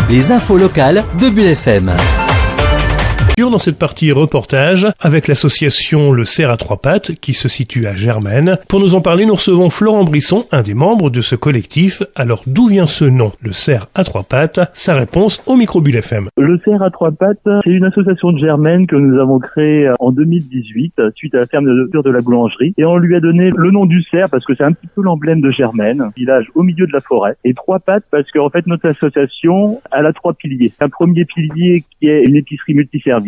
Les infos locales de Bulle FM. Dans cette partie reportage avec l'association Le Cerf à trois pattes qui se situe à Germaine. Pour nous en parler, nous recevons Florent Brisson, un des membres de ce collectif. Alors d'où vient ce nom, Le Cerf à trois pattes? Sa réponse au micro Bulle FM. Le Cerf à trois pattes, c'est une association de Germaine que nous avons créée en 2018 suite à la fermeture de la boulangerie, et on lui a donné le nom du cerf parce que c'est un petit peu l'emblème de Germaine, village au milieu de la forêt, et trois pattes parce qu'en fait notre association elle a trois piliers. Un premier pilier qui est une épicerie multiservice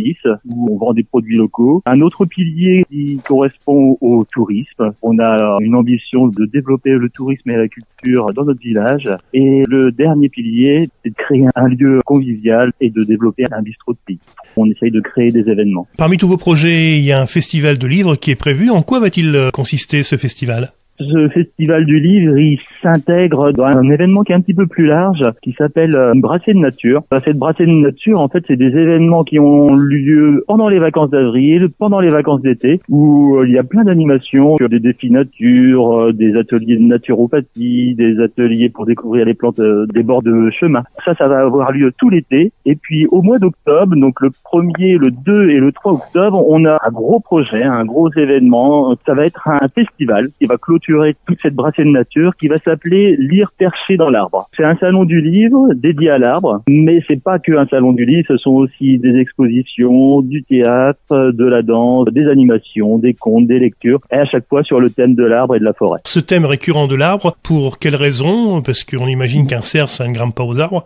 où on vend des produits locaux. Un autre pilier qui correspond au tourisme. On a une ambition de développer le tourisme et la culture dans notre village. Et le dernier pilier, c'est de créer un lieu convivial et de développer un bistrot de pique. On essaye de créer des événements. Parmi tous vos projets, il y a un festival de livres qui est prévu. En quoi va-t-il consister ce festival ? Ce festival du livre, il s'intègre dans un événement qui est un petit peu plus large, qui s'appelle une brassée de nature. Cette brassée de nature, en fait, c'est des événements qui ont lieu pendant les vacances d'avril, pendant les vacances d'été, où il y a plein d'animations, des défis nature, des ateliers de naturopathie, des ateliers pour découvrir les plantes des bords de chemin. Ça va avoir lieu tout l'été. Et puis, au mois d'octobre, donc le 1er, le 2 et le 3 octobre, on a un gros projet, un gros événement. Ça va être un festival qui va clôturer toute cette brassée de nature qui va s'appeler Lire perché dans l'arbre. C'est un salon du livre dédié à l'arbre, mais c'est pas que un salon du livre, ce sont aussi des expositions, du théâtre, de la danse, des animations, des contes, des lectures, et à chaque fois sur le thème de l'arbre et de la forêt. Ce thème récurrent de l'arbre, pour quelle raison ? Parce qu'on imagine qu'un cerf, ça ne grimpe pas aux arbres.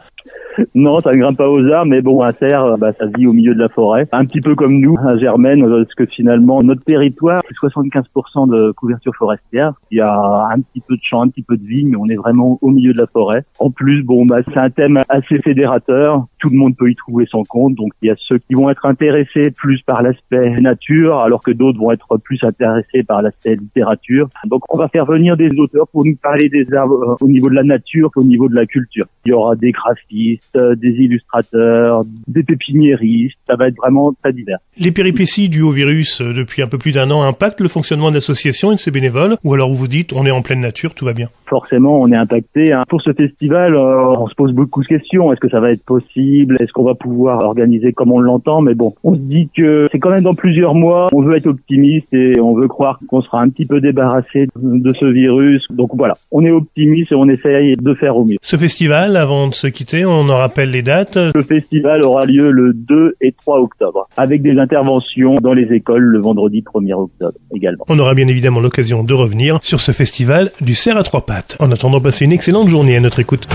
Non, ça ne grimpe pas aux arbres, mais bon, un cerf, ça vit au milieu de la forêt. Un petit peu comme nous, à Germaine, parce que finalement, notre territoire, c'est 75% de couverture forestière. Il y a un petit peu de champs, un petit peu de vignes, on est vraiment au milieu de la forêt. En plus, c'est un thème assez fédérateur. Tout le monde peut y trouver son compte. Donc, il y a ceux qui vont être intéressés plus par l'aspect nature, alors que d'autres vont être plus intéressés par l'aspect littérature. Donc, on va faire venir des auteurs pour nous parler des arbres au niveau de la nature, au niveau de la culture. Il y aura des graphistes, des illustrateurs, des pépiniéristes, ça va être vraiment très divers. Les péripéties dues au virus depuis un peu plus d'un an impactent le fonctionnement de l'association et de ses bénévoles, ou alors vous vous dites on est en pleine nature, tout va bien? Forcément, on est impacté. Pour ce festival, on se pose beaucoup de questions. Est-ce que ça va être possible? Est-ce qu'on va pouvoir organiser comme on l'entend? Mais bon, on se dit que c'est quand même dans plusieurs mois. On veut être optimiste et on veut croire qu'on sera un petit peu débarrassé de ce virus. Donc voilà, on est optimiste et on essaye de faire au mieux. Ce festival, avant de se quitter, on en rappelle les dates. Le festival aura lieu le 2 et 3 octobre, avec des interventions dans les écoles le vendredi 1er octobre également. On aura bien évidemment l'occasion de revenir sur ce festival du cerf à trois pattes. En attendant, passez une excellente journée à notre écoute.